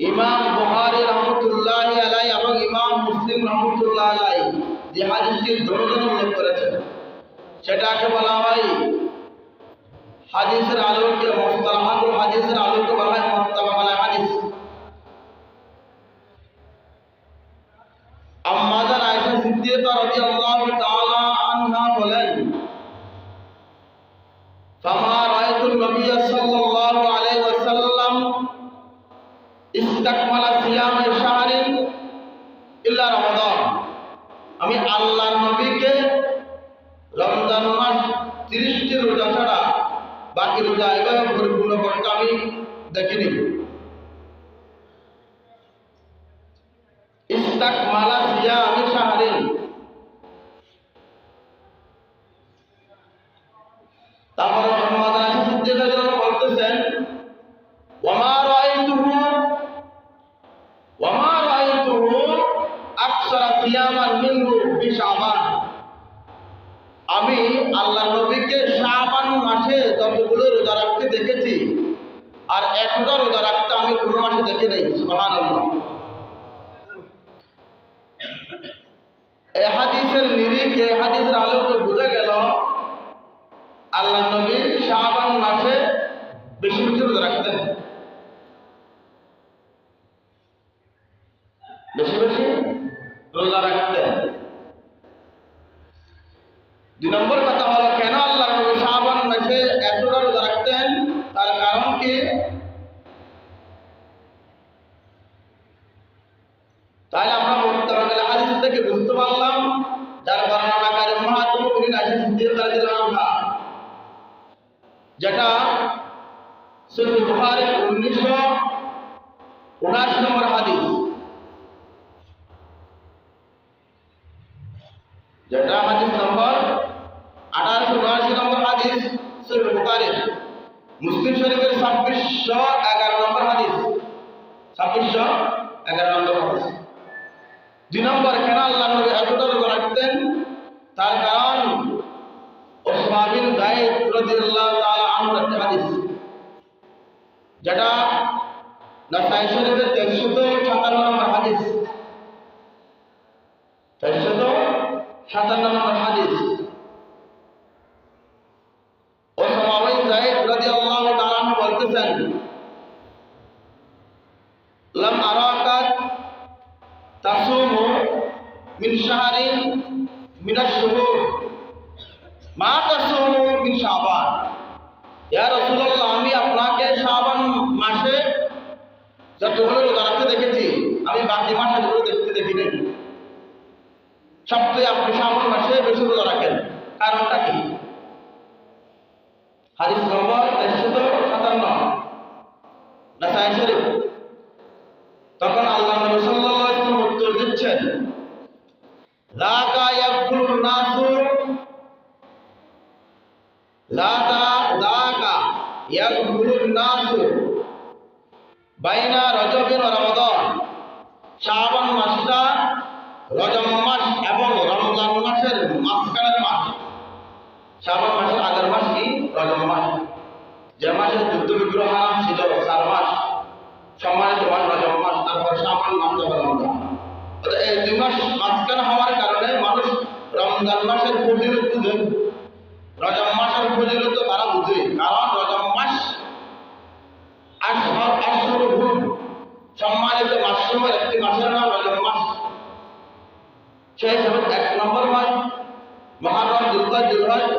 ইমাম বুখারী রাহমাতুল্লাহি আলাইহি এবং ইমাম মুসলিম রাহমাতুল্লাহি আলাইহি যে হাদিসটি দুজন উল্লেখ করেছেন সেটাকে বলা হয় হাদিসের আলোকে মুস্তালাহাতুল হাদিসের আলোকে বলা হয় মুত্তাফাক আলাইহি হাদিস। আম্মা জান আয়েশা সিদ্দিকা রাদিয়াল্লাহু তাআলা আনহা বলেন, ফামা রাআইতুন নবিয়্য সাল্লাল্লাহু আলাইহি ওয়াসাল্লাম ইস্তাকমালা সিয়ামে শাহরিন ইল্লা রমাদান। আমি আল্লাহর নবীকে রমজান মাস 30টি রোজা ছাড়া বাকি রোজা এভাবে পরিপূর্ণ করতে আমি দেখিনি। ইস্তাকমালা সিয়ামে শাহরিন, তারপরে মুহাম্মদ সিদ্দিক রাদিয়াল্লাহু বলতেছেন, ওয়ামা রাআইতুহু আকসারা সিয়ামান মিনহু ফি শাবান। আমি আল্লাহর নবীকে শাবান মাসে যতগুলো রোজা রাখতে দেখেছি আর একটা রোজা রাখতে আমি কোনো মাসে দেখি নাই। সুবহানাল্লাহ। এই হাদিসের নিরিখে হাদিসের আলোকে বোঝা গেল আল্লাহর নবী শাবান মাসে বেশি বেশি রোজা রাখতেন, বেশি বেশি রোজা রাখতেন। 2 নম্বর কথা হলো কেন আল্লাহর নবী শাবান মাসে এতটা রোজা রাখতেন, তার কারণ কি? তাহলে আমরা মুত্তাফাক আলাইহি হাদিস থেকে বুঝতে পারলাম যার বর্ণনাকারী উম্মাহাতুল মুমিনিন আয়েশা সিদ্দিকা রাদিয়াল্লাহু আনহা, যেটা সহিহ বুখারী 1979 নম্বর হাদিস, যেটা হাদিস নম্বর 1879 নম্বর হাদিস সহিহ বুখারী। মুসলিম শরীফের 2611 নম্বর হাদিস, 2611 নম্বর হাদিস। 2 নম্বর কেন আল্লাহর নবী এতটা রোজা রাখতেন, তার কারণ উসমান বিন যায়েদ রাদিয়াল্লাহু তাআলা আনহু এর হাদিস, যেটা নাসাঈ শরীফের 357 নম্বর হাদিস, 357 নম্বর হাদিস। উসমান বিন যায়েদ রাদিয়াল্লাহু তাআলা আনহু বলতেছেন, লাম আরাকা তাসুমু মিন শাহরিন মিনাশ শুহুর মা তাসুমু মিন শাবান। ইয়া রাসূলুল্লাহ, আমি আপনাকে শাবান মাসে যতগুলো রোজা রাখতে দেখেছি আমি বাকি মাসগুলো দেখতে দেখিনি। সবচেয়ে আপনি শাবান মাসে বেশি রোজা রাখেন, কারণটা কি? হাদিস নম্বর 357 নাসাঈ শরীফ। তখন আল্লাহ নবী সাল্লাল্লাহু আলাইহি ওয়াসাল্লাম উত্তর দিচ্ছেন, লাকা ইয়াকুলুন নাসু লাকা ইয়াকুলুন নাসু বাইনা রজবিন ওয়া রমাদান। শাবান মাসটা রজব মাস এবং রমজান মাসের মাঝখানের মাস। শাবান মাসের আগের মাস কি? রজব মাস, যে মাসে যুদ্ধ বিগ্রহ হারাম ছিল। 4 মাস সম্মানিত মাস রজব মাস, তারপর শাবান মাস, তারপর রমজান। এই 2 মাস মাঝখানে হওয়ার কারণে মানুষ রমজান মাসের ফজিলত বুঝে, রজব মাসের ফজিলত তারা বুঝে। কারণ রজব মাস আশহুরুল সম্মানিত মাসসমূহের একটি মাসের নাম রজব মাস। সেই হিসাবে 1 নম্বর মাস মুহররম, জিলহজ,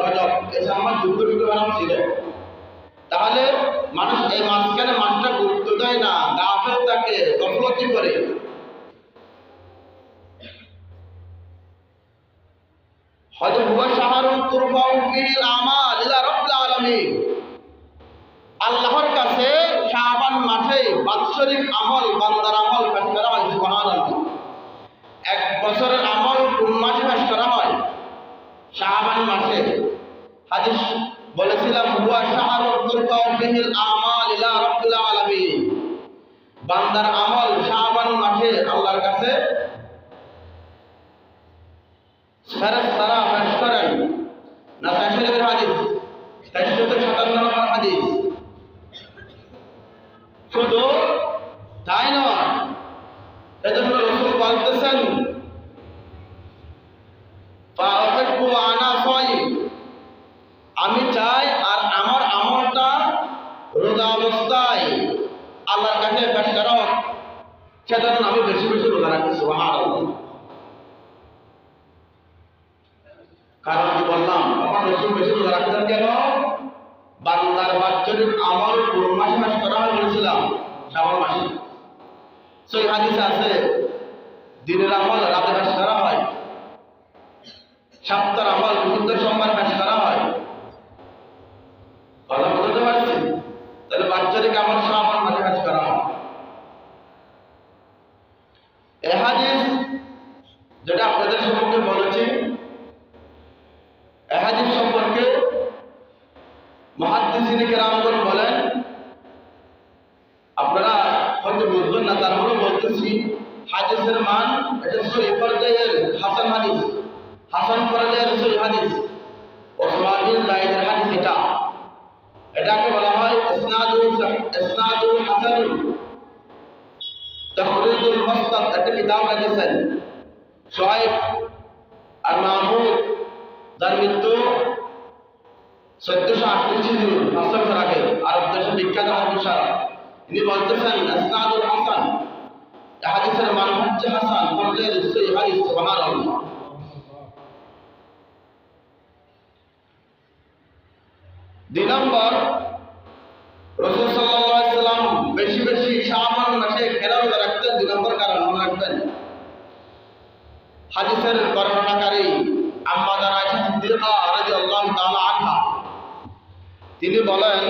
রজব, এই 3 মাস যুদ্ধ বিগ্রহ নাম ছিল। তাহলে মানুষ এই মাঝখানে মাসটা গুরুত্ব দেয় না, গাফেল থাকে, গফলতি করে। হয়তো হুয়া শাহরুন তুরফাউ ফিল আমাল ইলা রাব্বিল আলামিন। আল্লাহর কাছে শাবান মাসে বাৎসরিক আমল, বান্দার আমল পেশ করা হয়। সুবহানাল্লাহ। 1 বছরের আমল কোন মাসে পেশ করা হয়? শাবান মাসে। হাদিস বলেছিলাম, হুয়া শাহরুন তুরফাউ ফিল আমাল ইলা রাব্বিল আলামিন। বান্দার আমল শাবান মাসে আল্লাহর কাছে ফেরেশতারা পেশ করেন। নাসাঈ শরীফের হাদিস, 357 নম্বর হাদিস। শুধু তাই নয়, মাসে পেশ করা হোক, সেজন্য আমি বেশি বেশি রোজা রাখি। সুবহানাল্লাহ। কারণ কি বললাম, আমার রসুল বেশি রোজা রাখতেন কেন? বান্দার বাৎসরিক আমল কোন মাসে পেশ করা হয় বলেছিলাম? শাবান মাসে। সেই হাদিসে আছে দিনের আমল রাতে পেশ করা হয়, সপ্তাহের আমল বুধবার সোমবার পেশ করা হয়। কথা বুঝতে পারছি? তাহলে বাৎসরিক আমল শাবান মাসে পেশ করা হয়। এই হাদিস যেটা আপনাদের সম্মুখে বলেছি, এই হাদিস সম্পর্কে মুহাদ্দিসিনে কেরামগণ বলেন, আপনারা হয়তো বুঝবেন না, তারপরেও বলতেছি, হাদিসের মান এটা সহিহ পর্যায়ের হাসান হাদিস, হাসান পর্যায়ের সহিহ হাদিস, ওসমানীর জায়েদের হাদিস। এটাকে বলা হয় ইসনাদুল হাসান। তাখরিজুল মুসতাদ একটা কিতাব লিখেছেন শুআইব আর মাহমুদ, যার মৃত্যু 1438 বছর আগে, আরব দেশের বিখ্যাত হাদিসা। তিনি বলতেছেন ইসনাদুল হাসান, হাদিসের মান হচ্ছে হাসান পর্যায়ের সহিহ হাদিস। সুবহানাল্লাহ। দুই নম্বর, রাসূল সাল্লাল্লাহু আলাইহি সাল্লাম বেশি বেশি শাবান মাসে কেন রোজা রাখতেন? দুই নম্বর কারণ মনে রাখবেন, হাদিসের বর্ণনাকারী আম্মা জানা আয়েশা সিদ্দিকা রাদিয়াল্লাহু তাআলা আনহা, তিনি বলেন,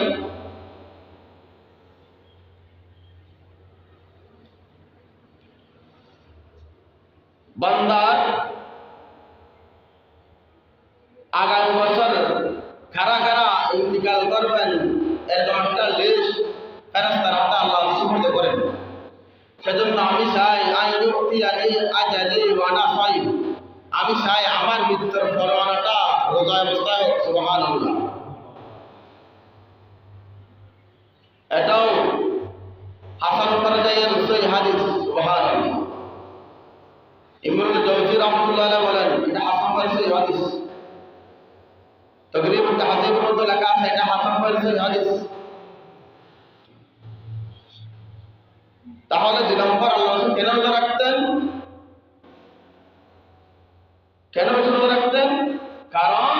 বান্দার আগামী বছর কারা কারা ইন্তিকাল করবেন এরকম একটা লিস্ট ফেরেশতারা আল্লাহ সুপুর্দ করেন। সেজন্য আমি চাই আমি চাই আমার মৃত্যুর পরোয়ানাটা রোজা অবস্থায় হোক। সুবহানাল্লাহ। এটাও হাসান পর্যায়ের সহিহ হাদিস। সুবহানাল্লাহ। ইবনুল জাওজি রাহমাতুল্লাহ আলাইহি বলেন এটা হাসান পর্যায়ের হাদিস। তাকরীবুত তাহযীবের মধ্যে লেখা আছে এটা হাসান পর্যায়ের হাদিস। তাহলে দুই নম্বর, আল্লাহ রাসূল কেন রোজা রাখতেন? কেন রোজা রাখতেন? কারণ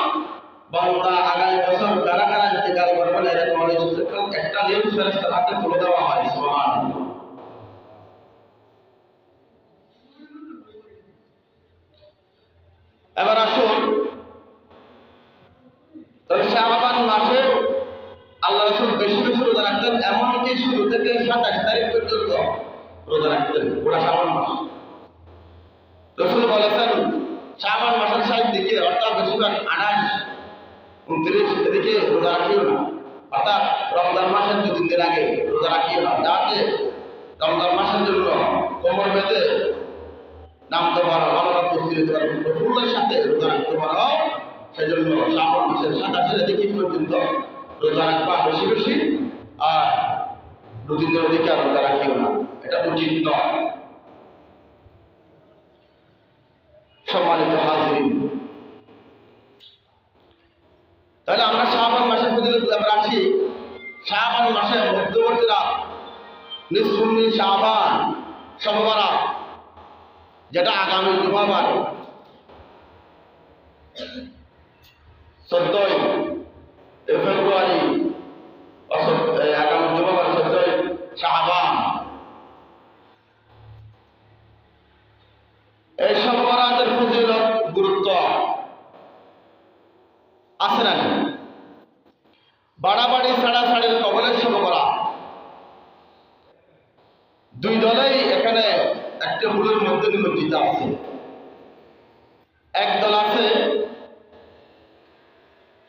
বান্দা আগামী বছর কারা কারা ইন্তেকাল করবেন এরকম একটা লিস্ট ফেরেশতার হাতে তুলে দেওয়া হয়। সুবহানাল্লাহ। এবার আসুন, তবে শাবান মাসে আল্লাহ রাসূল বেশি বেশি রোজা রাখতেন, এমনকি শুরু থেকে 27 তারিখ পর্যন্ত রোজা রাখতেন পুরো শাবান মাস। রাসূল বলেছেন শাবান মাসের 60 দিকে, অর্থাৎ বেশিরভাগ 28, 29 এদিকে রোজা রাখিও না, অর্থাৎ রমজান মাসের 2-3 দিন আগে রোজা রাখিও না, যাতে রমজান মাসের জন্য কোমর বেঁধে নামতে পারো, ভালো প্রস্তুতি নিতে পারো, ফুলের সাথে রোজা রাখতে পারো। সেজন্য শাবান মাসের 27 দিকে পর্যন্ত রোজা রাখবা বেশি বেশি, আর 2-3 দিনের দিকে রোজা রাখিও না, এটা উচিত নয়। সম্মানিত হাজিরিন, তাহলে আমরা শাবান মাসের ফজিলত আমরা আছি। শাবান মাসে মধ্যবর্তী রাত নিসফুল শাবান, শবে বরাত, যেটা আগামী জুমাবার 14 ফেব্রুয়ারি, আগামী জুমাবার 14 শাবান। এই শবে বরাতের ফজিলত গুরুত্ব আছে না? বাড়াবাড়ি ছাড়াছাড়ির কবলের শবে বরাত। দুই দলেই এখানে একটা ভুলের মধ্যে নিমজ্জিত আছে। একদল আছে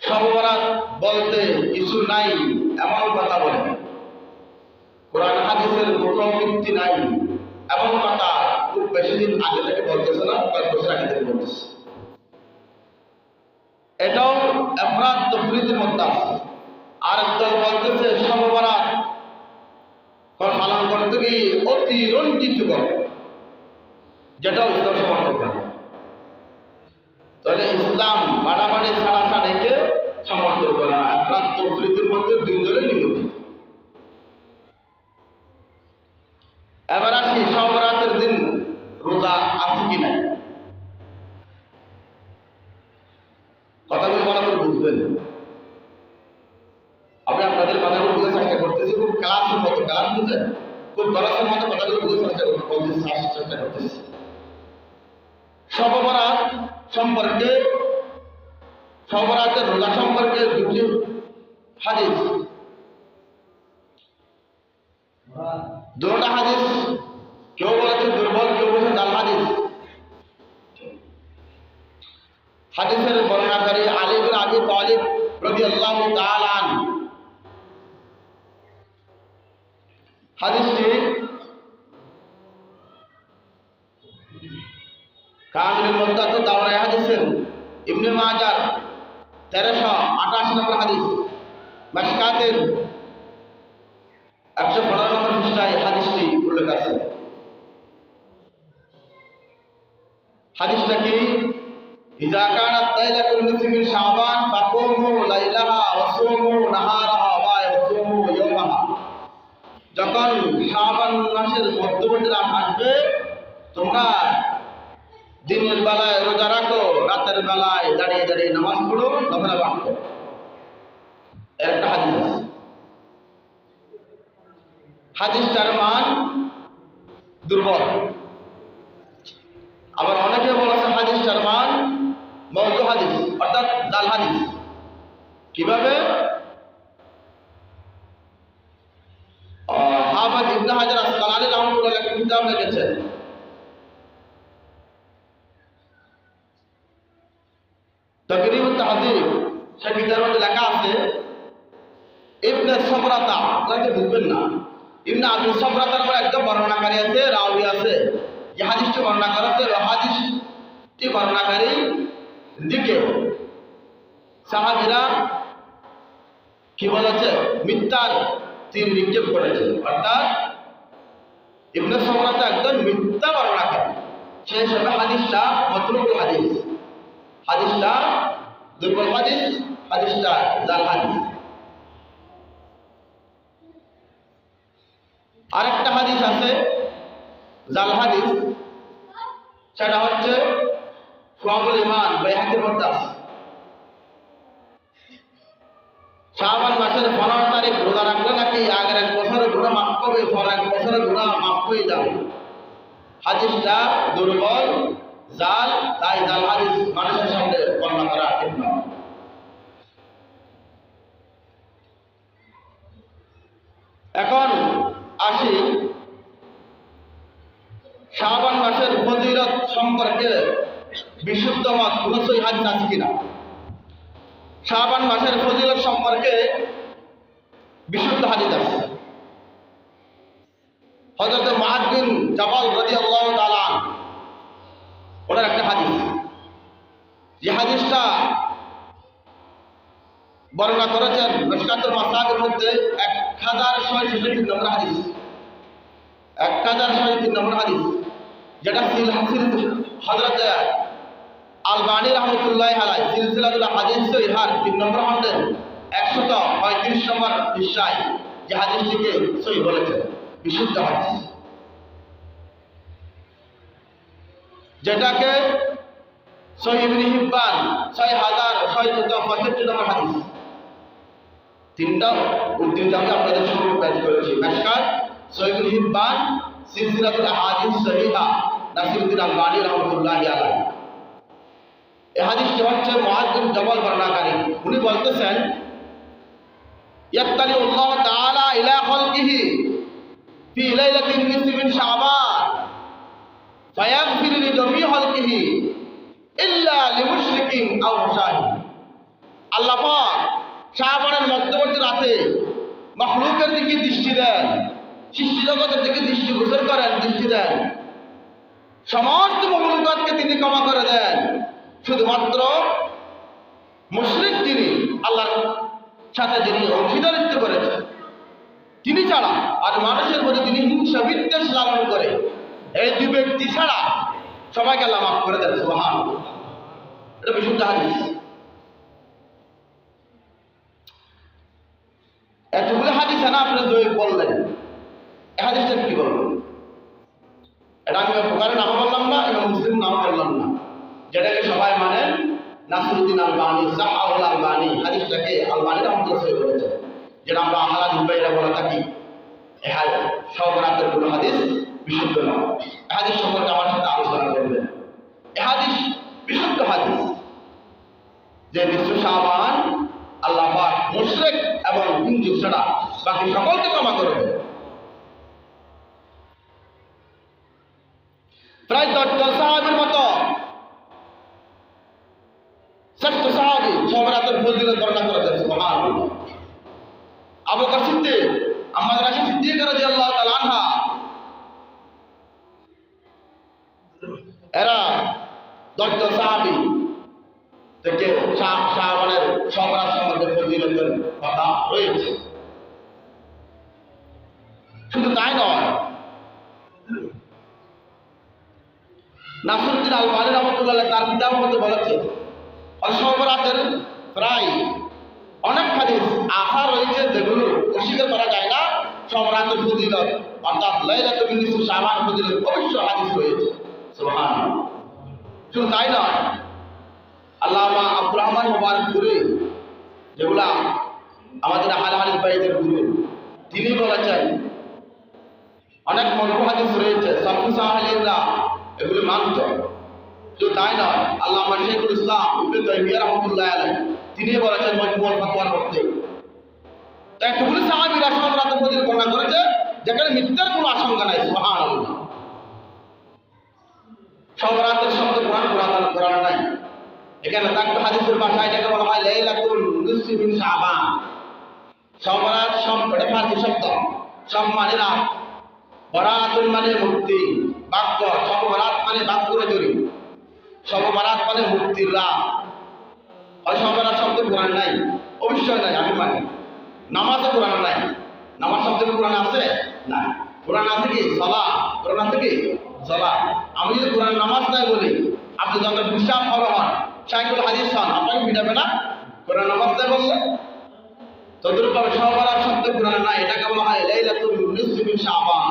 শবে বরাত বলতে কিছু নাই এমন কথা বলে, কোরআন হাদিসের কোথাও ভিত্তি নাই এমন কথা খুব বেশি দিন আগে থেকে বলতেছে না, কয়েক বছর আগে থেকে বলতেছে। এটাও আফরাদ তাফরীদের মধ্যে আছে। আর একদল বলতেছে শবে বরাত পালন করতে গিয়ে অতি রঞ্জিত করে, যেটাও ইসলাম সমর্থন করে। তাহলে ইসলাম বাড়াবাড়ি ছাড়াছাড়িকে সমর্থন করে না। আফরাদ তাফরীদের মধ্যে দুই দলে নিমজ্জিত। দেখি সব রাতের দিন রোজা আছে কি নাই। কথাগুলো ভালো করে বুঝবেন। আমি আপনাদের কথাগুলো বুঝে চেষ্টা করতেছি, খুব ক্লাসের মতো, ক্লাস বুঝেন, খুব ক্লাসের মতো কথাগুলো বুঝে চেষ্টা করতেছি। শবে বরাত সম্পর্কে, শবে বরাতের রোজা সম্পর্কে দুটি হাদিস, দুটো হাদিস কেউ বলেছে দুর্বল, কেউ বলেছে জাল হাদিস। হাদিসের বর্ণনাকারী আলী ইবনে আবি তালিব রাদিয়াল্লাহু তাআলা আনহু। হাদিসটি কামিলুল মুদ্দাত দাওরায়ে হাদিসের ইবনে মাজার 1388 নম্বর হাদিস, মিশকাতের 115 নম্বর পৃষ্ঠায় হাদিসটি উল্লেখ আছে। হাদিসটা কি? ইযা কানাত লাইলাতুল নিসফি মিন শাবান ফাকুমু লাইলাহা ওয়া সুমু নাহারাহা ওয়া ইয়াসুমু ইয়াওমাহা। যখন শাবান মাসের মধ্যবর্তী রাত আসবে, তোমরা দিনের বেলায় রোজা রাখো, রাতের বেলায় দাঁড়িয়ে দাঁড়িয়ে নামাজ পড়ো, নফল ইবাদত করো। একটা হাদিস আছে। হাদিসটার মান দুর্বল। আবার অনেকে বলেছে হাদিসটার মান মওযু হাদিস, অর্থাৎ জাল হাদিস। কিভাবে? হাফেজ ইবনে হাজার আসকালানী রাহমাতুল্লাহ আলাইহি কিতাব লিখেছেন, তাকরিবুত তাহযীব, সেই কিতাবের মধ্যে লেখা আছে ইবনে সাবরাতা, আপনাকে বুঝবেন না, ইবনে আবি সাবরাতার নামে একজন বর্ণনাকারী আছে, রাওয়ী আছে, যে হাদিসটি বর্ণনা করেছে। হাদিসটি বর্ণনাকারী দিকে সাহাবীরা কি বলেছে? মিথ্যার তীর নিক্ষেপ করেছে, অর্থাৎ ইবনে সাবরাতা একজন মিথ্যা বর্ণনাকারী। সেই হিসাবে হাদিসটা মাতরুকুল হাদিস, হাদিসটা দুর্বল হাদিস, হাদিসটা জাল হাদিস। আরেকটা হাদিস আছে জাল হাদিস, সেটা হচ্ছে শুআবুল ঈমান বাইহাকির মধ্যে আছে। শাবান মাসের 15 তারিখ রোজা রাখলে নাকি আগের এক বছরের গুনাহ মাফ হবে, পরের এক বছরের গুনাহ মাফ হয়ে যাবে। হাদিসটা দুর্বল, জাল, তাই জাল হাদিস মানুষের সামনে বর্ণনা করা ঠিক নয়। এখন আসি শাবান মাসের ফজিলত সম্পর্কে বিশুদ্ধ মত কোন সহিহ হাদিস আছে কিনা। শাবান মাসের ফজিলত সম্পর্কে বিশুদ্ধ হাদিস আছে। হযরত মুআয বিন জাবাল রাদিয়াল্লাহু তাআলা ওনার একটা হাদিস, যে হাদিসটা বর্ণনা করেছেন মিশকাতুল মাসাবির মধ্যে 1063 নম্বর হাদিস, 1063 নম্বর হাদিস, যেটা হযরত আলবানী রাহমাতুল্লাহি আলাইহি সিলসিলাতুল হাদিস সহিহার 3 নম্বর খণ্ডের 135 নম্বর পৃষ্ঠায় যে হাদিসটিকে সহিহ বলেছেন, বিশুদ্ধ হাদিস, যেটাকে সহিহ ইবনে হিব্বান 6665 নম্বর হাদিস। তিনটা উদ্ধৃতি আমি আপনাদের সামনে পেশ করেছি, মিশকাত, সহিহ ইবনে হিব্বান, সিলসিলাতুল আহাদিস সহিহা, নাসিরউদ্দিন আলবানী রাহমাতুল্লাহি আলাইহি। এই হাদিসটি হচ্ছে মুআয বিন জাবাল বর্ণনাকারী। উনি বলতেছেন, ইয়াত্তালিউল্লাহু তাআলা ইলা খালকিহি ফি লাইলাতিন নিসফি মিন শাবান ফায়াগফিরু লিজামি খালকিহি ইল্লা লিমুশরিকিন আও মুশাহিদ। আল্লাহ পাক শাবানের মধ্যবর্তী রাতে মাখলুকের দিকে দৃষ্টি দেন, সৃষ্টি জগতের দিকে দৃষ্টি গোচর করেন, দৃষ্টি দেন, সমস্ত মাখলুকাতকে তিনি ক্ষমা করে দেন, শুধুমাত্র মুশরিক যিনি আল্লাহর সাথে যিনি অংশীদারিত্ব করেছেন তিনি ছাড়া, আর মানুষের প্রতি তিনি হিংসা বিদ্বেষ লালন করে, এই দুই ব্যক্তি ছাড়া সবাইকে আল্লাহ মাফ করে দেন। সুবহানাল্লাহ, এটা বিশুদ্ধ হাদিস। এতগুলো হাদিস না আপনি জয়ীফ বললেন, এই হাদিসটা কি বলবেন? এটা আমি বুখারীর নাম বললাম না, ইমাম মুসলিম নাম বললাম না, যেটাকে সবাই মানেন নাসিরুদ্দিন আলবানী, সাহাউল আলবানী হাদিসটাকে আলবানী রাহমাতুল্লাহ বলেছেন, যেটা আমরা আহলাল বাইরা বলে থাকি। সব রাতের কোনো হাদিস বিশুদ্ধ না। হাদিস সম্পর্কে আমার সাথে আলোচনা করবেন। হাদিস বিশুদ্ধ হাদিস যে নিঃস্ব শাবান আল্লাহ পাক মুশরিক এবং হিন্দু ছাড়া বাকি সকলকে ক্ষমা করবে। প্রায় 10 জন সাহাবীর মতো শ্রেষ্ঠ সাহাবী সব রাতের ফজিলত বর্ণনা করেছেন। সুবহানাল্লাহ। আবু বকর সিদ্দিক, আম্মা রাশিদ সিদ্দিকা রাদিয়াল্লাহু তাআলা আনহা, এরা 10 জন সাহাবী থেকে শাবানের সব রাত সম্বন্ধে ফজিলতের কথা রয়েছে। শুধু তাই নয়, নাসিরুদ্দিন আলবানী রাহমাতুল্লাহ তার কিতাবের মধ্যে বলেছে সব রাতের প্রায় অনেক হাদিস আশা রয়েছে যেগুলো অস্বীকার করা যায় না। সব রাতের ফজিলত অর্থাৎ লাইলাতুল নিসফ শাবান ফজিলত অবশ্য হাদিস রয়েছে। সুবহানাল্লাহ। শুধু তাই নয়, আল্লামা আব্দুর রহমান মুবারকপুরী, যেগুলা আমাদের আহলে হাদিস বাইদের গুরু, তিনি বলেছেন অনেক মরফু হাদিস রয়েছে, সাফু সাহালীরা এগুলো মানত। শুধু তাই নয়, আল্লামা শাইখুল ইসলাম ইবনে তাইমিয়া রাহমাতুল্লাহ আলাইহি তিনি বলেছেন মজমুউল ফাতওয়ার মধ্যে, তো এতগুলো সাহাবীরা সব রাতের ফজিলত বর্ণনা করেছে যেখানে মিথ্যার কোনো আশঙ্কা নাই। সুবহানাল্লাহ। সব রাতের শব্দ কোরআন নাই। এখানে থাকবে হাদিসের ভাষায় এটাকে বলা হয় লাইলাতুল নিসফি মিন শাবান। সব রাত এটা ফার্সি শব্দ। সব মানে রাত, বরাতুল মানে মুক্তি, বাক্য। সব রাত মানে বাক্যরে জড়ি, সব রাত মানে মুক্তির রাত। আর সব রাত শব্দ কোরআন নাই, অবশ্যই নাই, আমি মানি। নামাজও কোরআন নাই। নামাজ শব্দ কোরআন আছে না? কোরআন আছে কি সালাত? কোরআন আছে কি সালাত? আমি যদি কোরআন নামাজ নাই বলি, আপনি যখন বিশ্বাস ফলো হন, শাইখুল হাদিস হন, আপনাকে ফিটাবে না কোরআন নামাজ নাই বললে? তদ্রূপভাবে সব রাত শব্দ কোরআন নাই। এটাকে বলা হয় লাইলাতুল নিসফি মিন শাবান,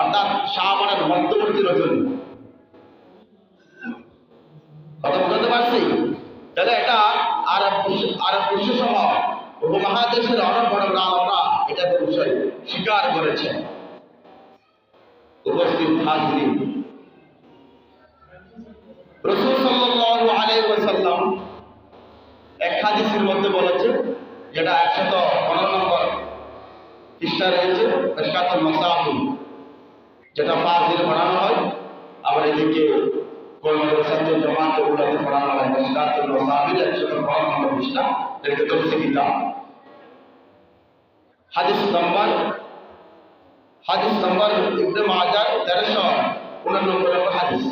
অর্থাৎ শাবানের মধ্যবর্তী রজনী। কথা বুঝতে পারছি? তাহলে এটা আরব বিশ্ব সহ উপমহাদেশের অনেক বড় বড় আলেমরা এটাকে বিষয় স্বীকার করেছে। উপস্থিত হাজরিন, রাসূল সাল্লাল্লাহু আলাইহি ওয়াসাল্লাম এক হাদিসের মধ্যে বলেছে, যেটা 115 নম্বর পৃষ্ঠা রয়েছে, মিশকাতুল মাসাবিহ, যেটা ফাজিল পড়ানো হয়, আবার এদিকে কোন মাদ্রাসাতে জামাতে উলাতে পড়ানো হয়। মিশকাতুল মাসাবিহ 115 নম্বর পৃষ্ঠা, এটা তফসীর কিতাব। হাদিস নম্বর ইবনে মাজাহ 1389 নম্বর হাদিস।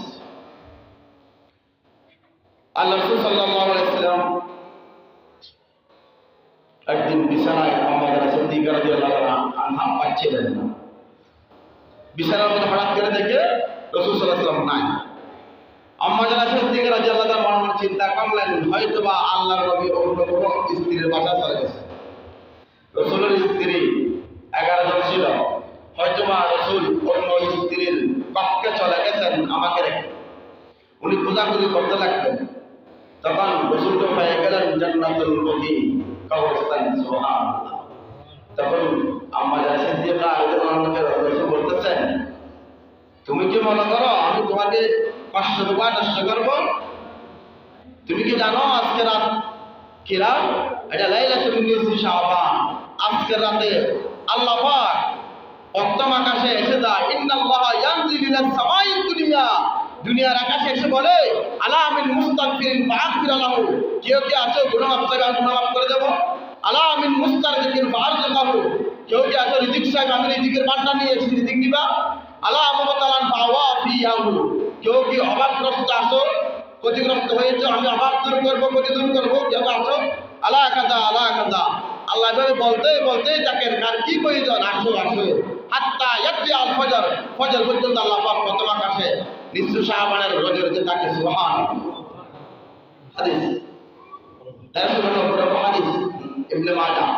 আল্লাহ রাসূল সাল্লাল্লাহু আলাইহি ওয়াসাল্লাম একদিন বিছানায় আম্মা সিদ্দিকা রাদিয়াল্লাহু আনহা পাচ্ছিলেন না। বিছানার মধ্যে হঠাৎ করে দেখে রাসূল সাল্লাল্লাহু আলাইহি ওয়াসাল্লাম নাই। আম্মা সিদ্দিকা রাদিয়াল্লাহু আনহা চিন্তা করলেন, হয়তোবা আল্লাহর নবী অন্য কোনো স্ত্রীর বাসায় চলে গেছে। রাসূলের স্ত্রী 11 জন ছিল, হয়তোবা রাসূল অন্য স্ত্রীর কক্ষে চলে গেছেন আমাকে রেখে। উনি খোঁজাখুঁজি করতে লাগলেন। তখন রাসূলকে পেয়ে গেলেন জান্নাতুল বকী কবরস্থান। সুবহানাল্লাহ। তখন আম্মা সিদ্দিকা রাদিয়াল্লাহু আনহা রাসূল বলতেছেন, তুমি কি মনে করো আমি তোমাকে কষ্ট দেব, নষ্ট করব? তুমি কি জানো আজকে রাত কি রাত? এটা লাইলাতুল নিসফি শাবান। আজকের রাতে আল্লাহ পাক প্রথম আকাশে এসে যায়, ইন্নাল্লাহা ইয়ানজিলু ইলাস সামাইদ দুনিয়া, দুনিয়ার আকাশে এসে বলে, আলা মিন মুস্তাগফিরিন ফাগফির লাহু, কেউ কি আছো গুনাহ মাফ করে, গুনাহ মাফ করে দেব। আলা মিন মুস্তারজিকিন ফারজুকাহু, কেউ কি আছো রিজিক সাহেব, আমি রিজিকের বান্ডা নিয়ে এসেছি, রিজিক দিবা। আলা মুবতালান ফাওয়া ফিয়াহু, কেউ কি অভাবগ্রস্ত আছো, ক্ষতিগ্রস্ত হয়েছে, আমি অভাব দূর করবো, ক্ষতি দূর করবো, কেউ আছো। আলা কাদা আলা কাদা, আল্লাহ এভাবে বলতে থাকেন, কার কি প্রয়োজন, আসো আসো। হাত্তা ইয়াতি আল ফজর, ফজর পর্যন্ত আল্লাহ পাক প্রথম আকাশে নিসফ শাবানের রজনীতে থাকে। সুবহানাল্লাহ। হাদিস 13 নম্বর হাদিস ইবনে মাজাহ।